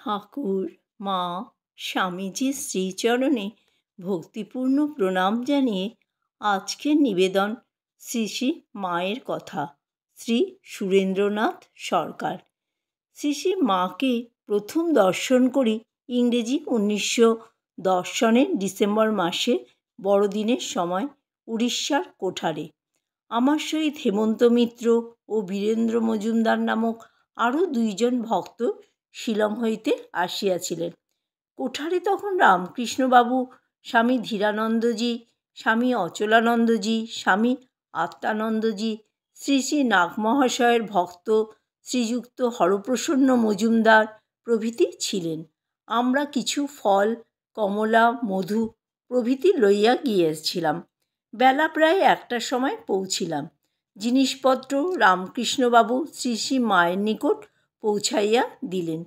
ঠাকুর, মা, স্বামীজির শ্রীচরণে ভক্তিপূর্ণ প্রণাম জানিয়ে আজকের নিবেদন শ্রী শ্রী মায়ের কথা। শ্রী সুরেন্দ্রনাথ সরকার। শ্রী শ্রী মাকে প্রথম দর্শন করি ইংরেজি 1910 সনের ডিসেম্বর মাসে বড়দিনের সময় উড়িষ্যার কোঠারে। আমার সহিত হেমন্ত মিত্র ও বীরেন্দ্র মজুমদার নামক আরও 2 জন ভক্ত শিলং হইতে আসিয়াছিলেন। কোঠারে তখন রামকৃষ্ণবাবু, স্বামী ধীরানন্দজি, স্বামী অচলানন্দজি, স্বামী আত্মানন্দজি, শ্রী শ্রী নাগমহাশয়ের ভক্ত শ্রীযুক্ত হরপ্রসন্ন মজুমদার প্রভৃতি ছিলেন। আমরা কিছু ফল, কমলা, মধু প্রভৃতি লইয়া গিয়েছিলাম। বেলা প্রায় 1টার সময় পৌঁছিলাম। জিনিসপত্র রামকৃষ্ণবাবু শ্রী শ্রী মায়ের নিকট পৌঁছাইয়া দিলেন।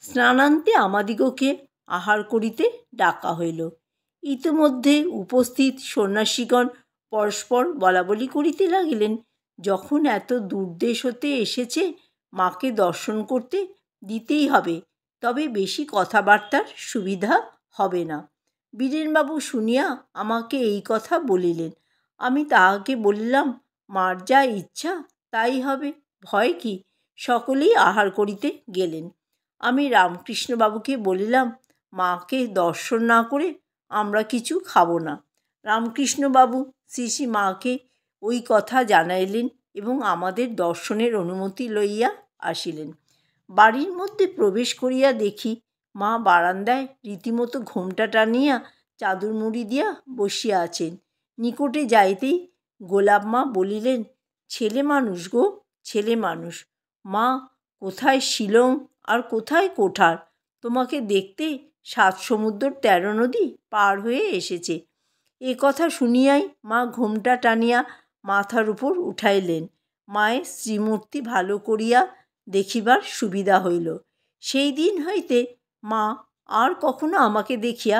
স্নানান্তে আমাদিগকে আহার করিতে ডাকা হইল। ইতিমধ্যে উপস্থিত সন্ন্যাসীগণ পরস্পর বলাবলি করিতে লাগিলেন, যখন এত দূরদেশ হতে এসেছে, মাকে দর্শন করতে দিতেই হবে, তবে বেশি কথাবার্তার সুবিধা হবে না। বীরেনবাবু শুনিয়া আমাকে এই কথা বলিলেন। আমি তাহাকে বলিলাম, মার যা ইচ্ছা তাই হবে, ভয় কি? সকলেই আহার করিতে গেলেন। আমি রামকৃষ্ণবাবুকে বলিলাম, মাকে দর্শন না করে আমরা কিছু খাব না। রামকৃষ্ণবাবু শ্রী শ্রী মাকে ওই কথা জানাইলেন এবং আমাদের দর্শনের অনুমতি লইয়া আসিলেন। বাড়ির মধ্যে প্রবেশ করিয়া দেখি মা বারান্দায় রীতিমতো ঘোমটা টানিয়া চাদর মুড়ি দিয়া বসিয়া আছেন। নিকটে যাইতেই গোলাপ মা বলিলেন, ছেলে মানুষ গো, ছেলে মানুষ। মা, কোথায় শিলং আর কোথায় কোঠার? তোমাকে দেখতে 7 সমুদ্র 13 নদী পার হয়ে এসেছে। এ কথা শুনিয়াই মা ঘোমটা টানিয়া মাথার উপর উঠাইলেন। মায়ের শ্রীমূর্তি ভালো করিয়া দেখিবার সুবিধা হইল। সেই দিন হইতে মা আর কখনো আমাকে দেখিয়া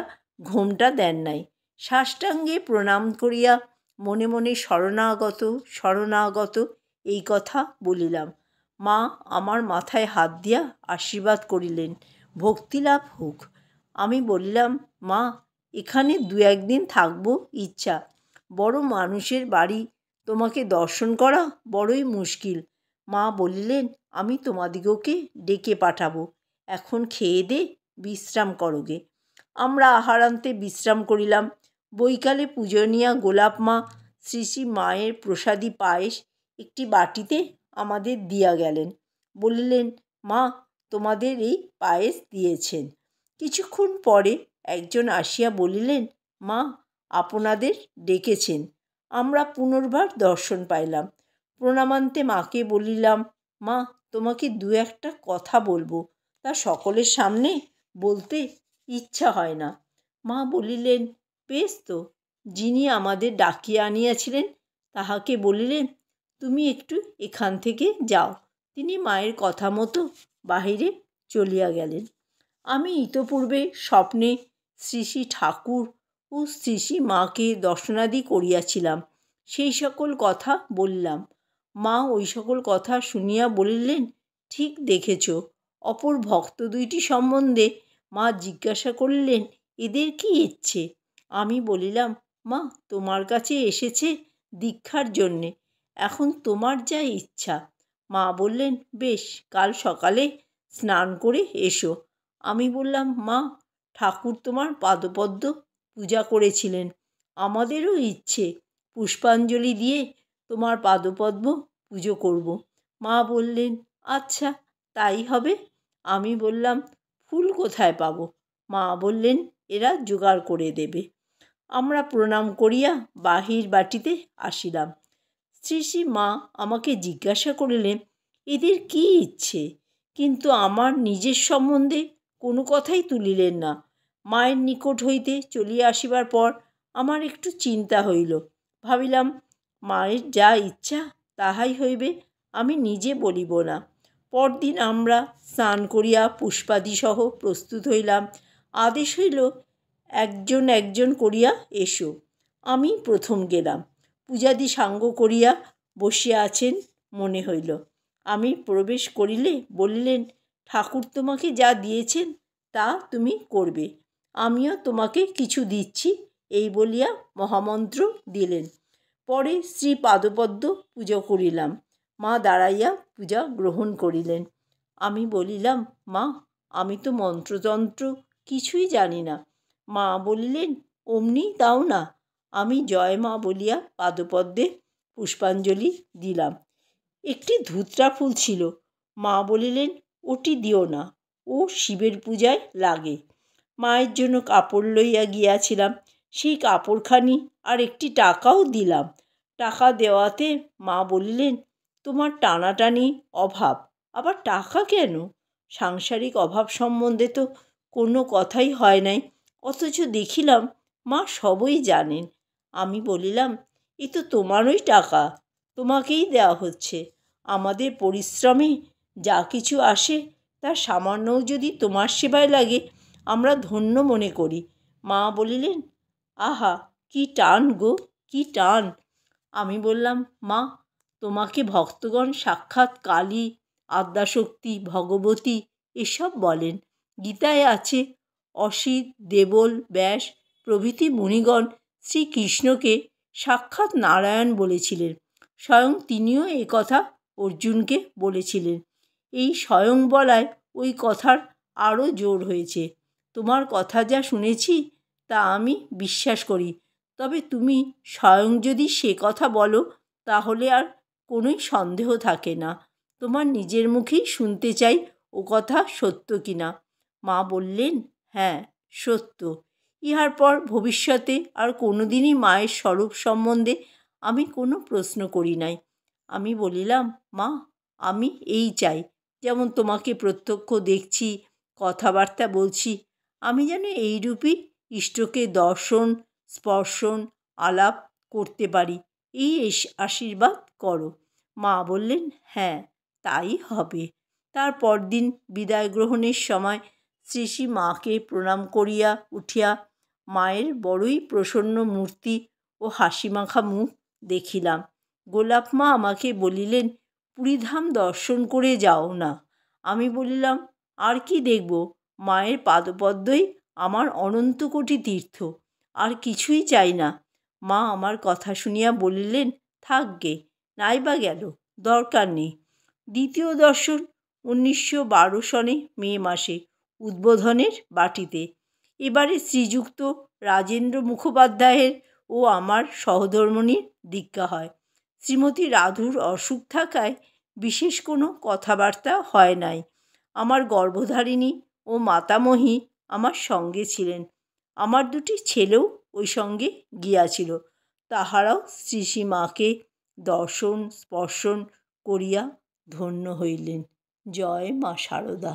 ঘোমটা দেন নাই। সাষ্টাঙ্গে প্রণাম করিয়া মনে মনে শরণাগত শরণাগত এই কথা বলিলাম। মা আমার মাথায় হাত দিয়া আশীর্বাদ করিলেন, ভক্তিলাভ হোক। আমি বলিলাম, মা, এখানে 2-1 দিন থাকবো ইচ্ছা। বড় মানুষের বাড়ি, তোমাকে দর্শন করা বড়ই মুশকিল। মা বলিলেন, আমি তোমাদিগকে ডেকে পাঠাবো, এখন খেয়ে দে বিশ্রাম করোগে। আমরা আহারান্তে বিশ্রাম করিলাম। বৈকালে পূজনীয়া গোলাপ মা শ্রী শ্রী মায়ের প্রসাদী পায়েস একটি বাটিতে আমাদের দিয়া গেলেন। বলিলেন, মা, তোমাদের এই পায়েস দিয়েছেন। কিছুক্ষণ পরে একজন আসিয়া বলিলেন, মা, আপনাদের ডেকেছেন। আমরা পুনর্বার দর্শন পাইলাম। প্রণামান্তে মাকে বলিলাম, মা, তোমাকে 2-1টা কথা বলবো, তা সকলের সামনে বলতে ইচ্ছা হয় না। মা বলিলেন, বেশ তো। যিনি আমাদের ডাকিয়া আনিয়াছিলেন তাহাকে বলিলেন, তুমি একটু এখান থেকে যাও। তিনি মায়ের কথা মতো বাহিরে চলিয়া গেলেন। আমি ইতপূর্বে স্বপ্নে শ্রী শ্রী ঠাকুর ও শ্রী শ্রী মাকে দর্শনাদি করিয়াছিলাম। সেই সকল কথা বললাম। মা ওই সকল কথা শুনিয়া বলিলেন, ঠিক দেখেছ। অপর ভক্ত 2টি সম্বন্ধে মা জিজ্ঞাসা করিলেন, এদের কি ইচ্ছে? আমি বলিলাম, মা, তোমার কাছে এসেছে দীক্ষার জন্যে, এখন তোমার যা ইচ্ছা। মা বললেন, বেশ, কাল সকালে স্নান করে এসো। আমি বললাম, মা, ঠাকুর তোমার পাদপদ্ম পূজা করেছিলেন, আমাদেরও ইচ্ছে পুষ্পাঞ্জলি দিয়ে তোমার পাদপদ্ম পুজো করব। মা বললেন, আচ্ছা, তাই হবে। আমি বললাম, ফুল কোথায় পাব? মা বললেন, এরা জোগাড় করে দেবে। আমরা প্রণাম করিয়া বাহির বাটিতে আসিলাম। শ্রী শ্রী মা আমাকে জিজ্ঞাসা করিলেন, এদের কি ইচ্ছে? কিন্তু আমার নিজের সম্বন্ধে কোনো কথাই তুলিলেন না। মায়ের নিকট হইতে চলিয়া আসিবার পর আমার একটু চিন্তা হইল। ভাবিলাম, মায়ের যা ইচ্ছা তাহাই হইবে, আমি নিজে বলিব না। পরদিন আমরা স্নান করিয়া পুষ্পাদিসহ প্রস্তুত হইলাম। আদেশ হইল, একজন একজন করিয়া এসো। আমি প্রথম গেলাম। পূজাদি সাঙ্গ করিয়া বসিয়া আছেন মনে হইল। আমি প্রবেশ করিলে বলিলেন, ঠাকুর তোমাকে যা দিয়েছেন তা তুমি করবে, আমিও তোমাকে কিছু দিচ্ছি, এই বলিয়া মহামন্ত্র দিলেন। পরে শ্রী পাদপদ্ম পূজা করিলাম। মা দাঁড়াইয়া পূজা গ্রহণ করিলেন। আমি বলিলাম, মা, আমি তো মন্ত্রতন্ত্র কিছুই জানি না। মা বলিলেন, অমনি দাও না। আমি জয় মা বলিয়া পাদপদ্মে পুষ্পাঞ্জলি দিলাম। একটি ধুতরা ফুল ছিল। মা বলিলেন, ওটি দিও না, ও শিবের পূজায় লাগে। মায়ের জন্য কাপড় লইয়া গিয়াছিলাম, সেই কাপড়খানি আর একটি টাকাও দিলাম। টাকা দেওয়াতে মা বলিলেন, তোমার টানাটানি অভাব, আবার টাকা কেন? সাংসারিক অভাব সম্বন্ধে তো কোনো কথাই হয় নাই, অথচ দেখিলাম মা সবই জানেন। আমি বলিলাম, এ তো তোমারই টাকা, তোমাকেই দেওয়া হচ্ছে। আমাদের পরিশ্রমে যা কিছু আসে তার সামান্যও যদি তোমার সেবায় লাগে, আমরা ধন্য মনে করি। মা বলিলেন, আহা, কি টান গো, কি টান! আমি বললাম, মা, তোমাকে ভক্তগণ সাক্ষাৎ কালী, আদ্যাশক্তি, ভগবতী এসব বলেন। গীতায় আছে, অসিত, দেবল, ব্যাস প্রভৃতি মুনিগণ শ্রীকৃষ্ণকে সাক্ষাৎ নারায়ণ বলেছিলেন। স্বয়ং তিনিও এ কথা অর্জুনকে বলেছিলেন। এই স্বয়ং বলায় ওই কথার আরও জোর হয়েছে। তোমার কথা যা শুনেছি তা আমি বিশ্বাস করি, তবে তুমি স্বয়ং যদি সে কথা বলো তাহলে আর কোনোই সন্দেহ থাকে না। তোমার নিজের মুখেই শুনতে চাই ও কথা সত্য কি না। মা বললেন, হ্যাঁ, সত্য। ইহার পর ভবিষ্যতে আর কোনো দিনই মায়ের স্বরূপ সম্বন্ধে আমি কোনো প্রশ্ন করি নাই। আমি বলিলাম, মা, আমি এই চাই, যেমন তোমাকে প্রত্যক্ষ দেখছি, কথাবার্তা বলছি, আমি যেন এইরূপই ইষ্টকে দর্শন, স্পর্শন, আলাপ করতে পারি, এই আশীর্বাদ করো। মা বললেন, হ্যাঁ, তাই হবে। তার পরদিন বিদায় গ্রহণের সময় শ্রী শ্রী মাকে প্রণাম করিয়া উঠিয়া মায়ের বড়ই প্রসন্ন মূর্তি ও হাসিমাখা মুখ দেখিলাম। গোলাপ মা আমাকে বলিলেন, পুরীধাম দর্শন করে যাও না। আমি বলিলাম, আর কি দেখব? মায়ের পাদপদ্মই আমার অনন্ত কোটি তীর্থ, আর কিছুই চাই না। মা আমার কথা শুনিয়া বলিলেন, থাকগে, নাইবা গেল, দরকার নেই। দ্বিতীয় দর্শন 1912 সনে মে মাসে উদ্বোধনের বাটিতে। এবারে শ্রীযুক্ত রাজেন্দ্র মুখোপাধ্যায়ের ও আমার সহধর্মিণীর দীক্ষা হয়। শ্রীমতী রাধুর অসুখ থাকায় বিশেষ কোনো কথাবার্তা হয় নাই। আমার গর্ভধারিণী ও মাতামহী আমার সঙ্গে ছিলেন। আমার দুটি ছেলেও ওই সঙ্গে গিয়াছিল। তাহারাও শ্রী শ্রী মাকে দর্শন স্পর্শন করিয়া ধন্য হইলেন। জয় মা শারদা।